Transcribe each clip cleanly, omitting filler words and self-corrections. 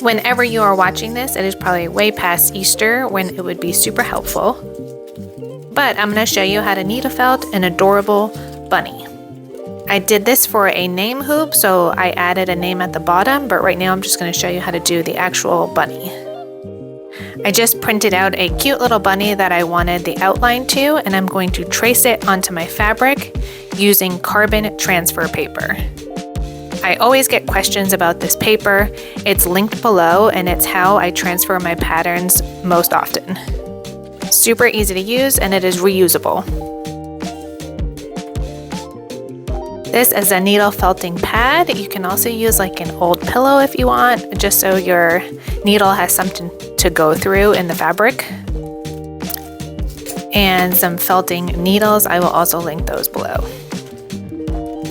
Whenever you are watching this, it is probably way past Easter when it would be super helpful. But I'm going to show you how to needle felt an adorable bunny. I did this for a name hoop, so I added a name at the bottom, but right now I'm just going to show you how to do the actual bunny. I just printed out a cute little bunny that I wanted the outline to, and I'm going to trace it onto my fabric using carbon transfer paper. I always get questions about this paper. It's linked below, and it's how I transfer my patterns most often. Super easy to use, and it is reusable. This is a needle felting pad. You can also use like an old pillow if you want, just so your needle has something to go through in the fabric. And some felting needles, I will also link those below.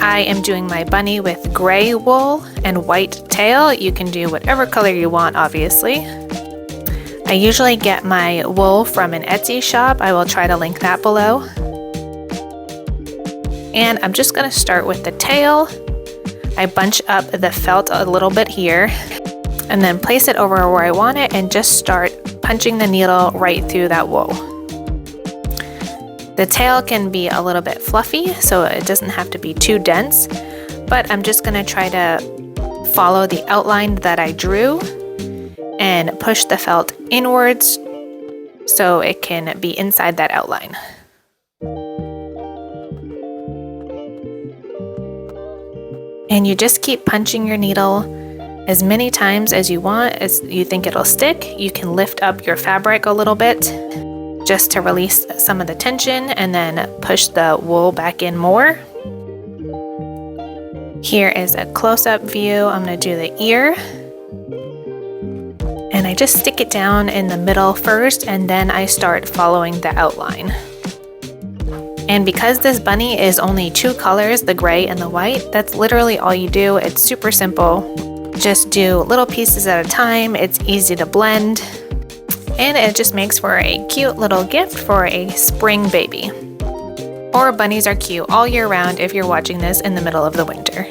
I am doing my bunny with gray wool and white tail. You can do whatever color you want, obviously. I usually get my wool from an Etsy shop. I will try to link that below. And I'm just going to start with the tail. I bunch up the felt a little bit here and then place it over where I want it and just start punching the needle right through that wool. The tail can be a little bit fluffy, so it doesn't have to be too dense, but I'm just going to try to follow the outline that I drew and push the felt inwards so it can be inside that outline. And you just keep punching your needle as many times as you want, as you think it'll stick. You can lift up your fabric a little bit just to release some of the tension and then push the wool back in more. Here is a close-up view. I'm going to do the ear. And I just stick it down in the middle first, and then I start following the outline. And because this bunny is only two colors, the gray and the white, that's literally all you do. It's super simple. Just do little pieces at a time. It's easy to blend. And it just makes for a cute little gift for a spring baby. Or bunnies are cute all year round if you're watching this in the middle of the winter.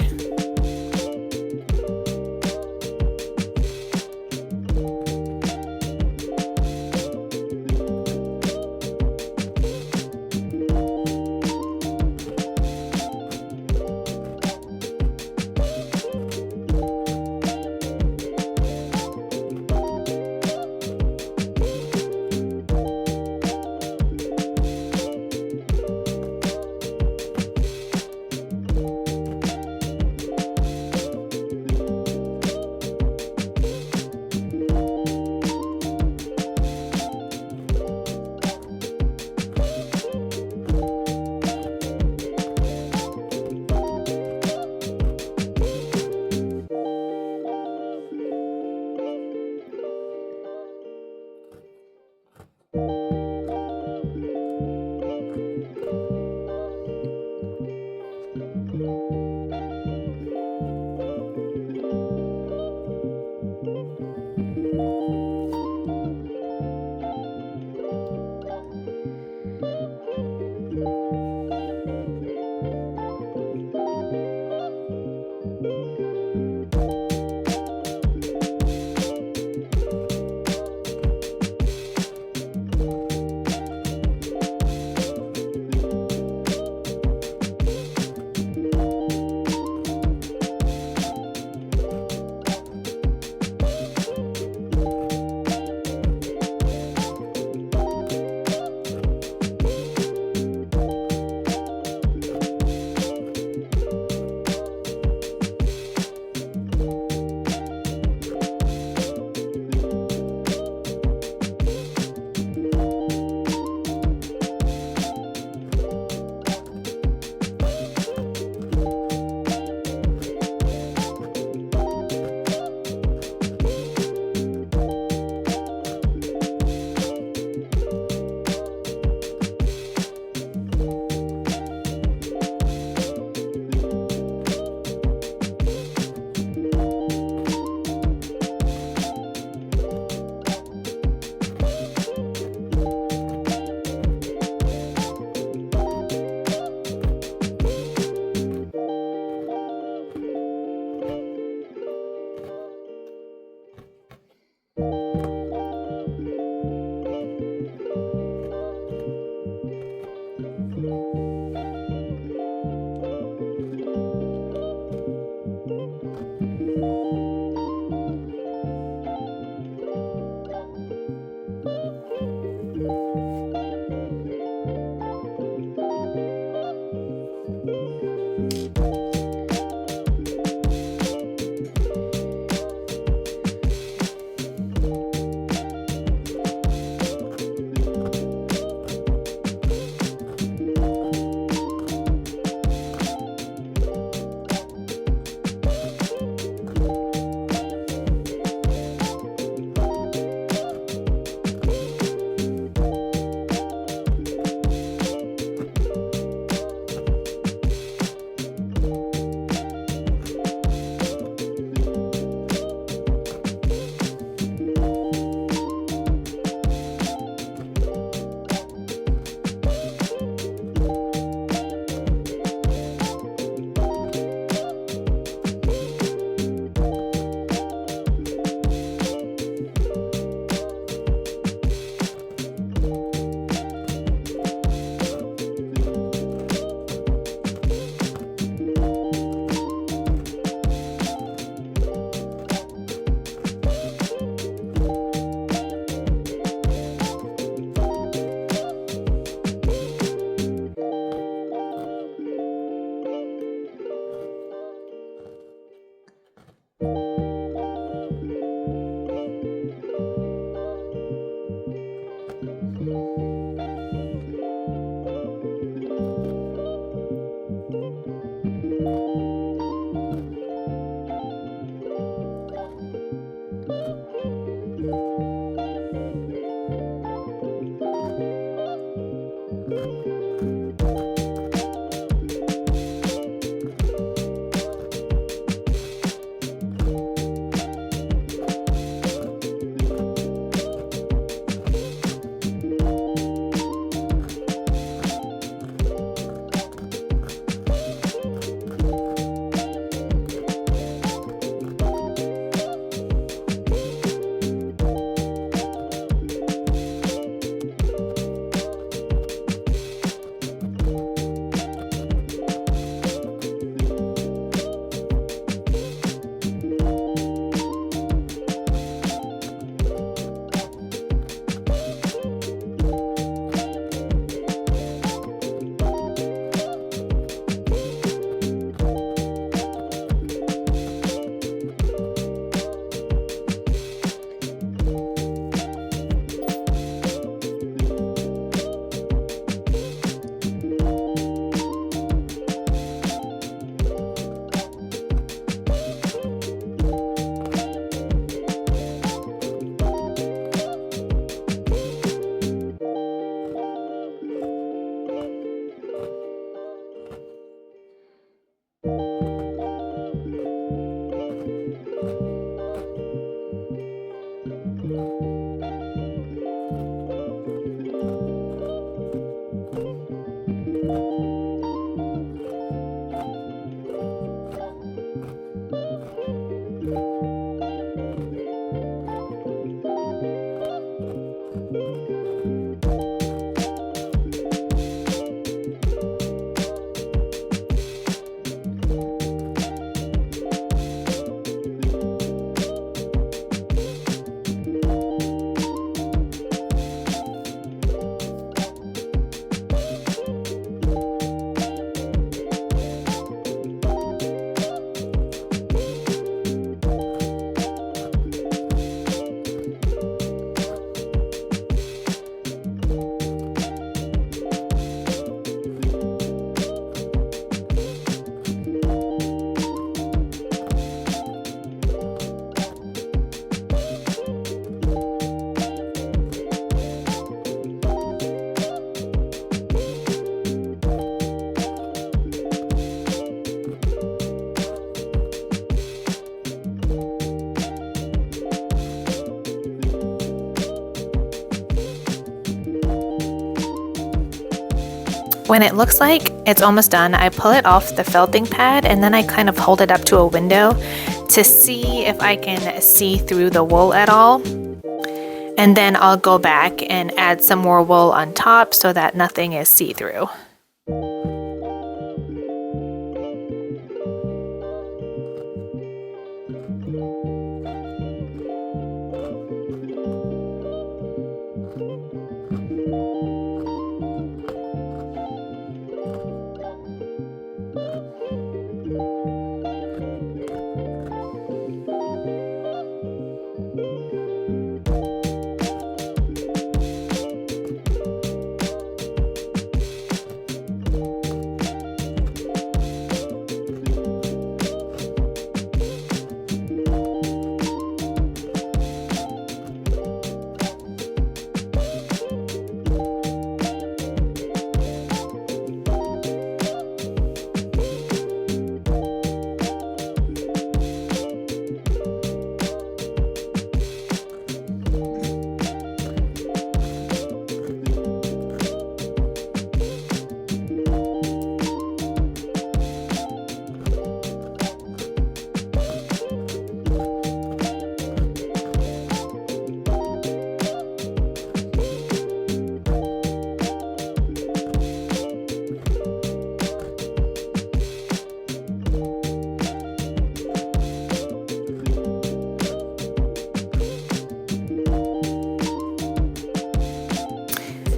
When it looks like it's almost done, I pull it off the felting pad and then I kind of hold it up to a window to see if I can see through the wool at all. And then I'll go back and add some more wool on top so that nothing is see-through.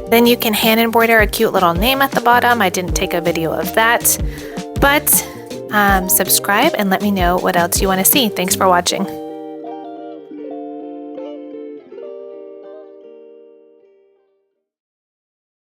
Then you can hand embroider a cute little name at the bottom. I didn't take a video of that, but subscribe and let me know what else you want to see. Thanks for watching.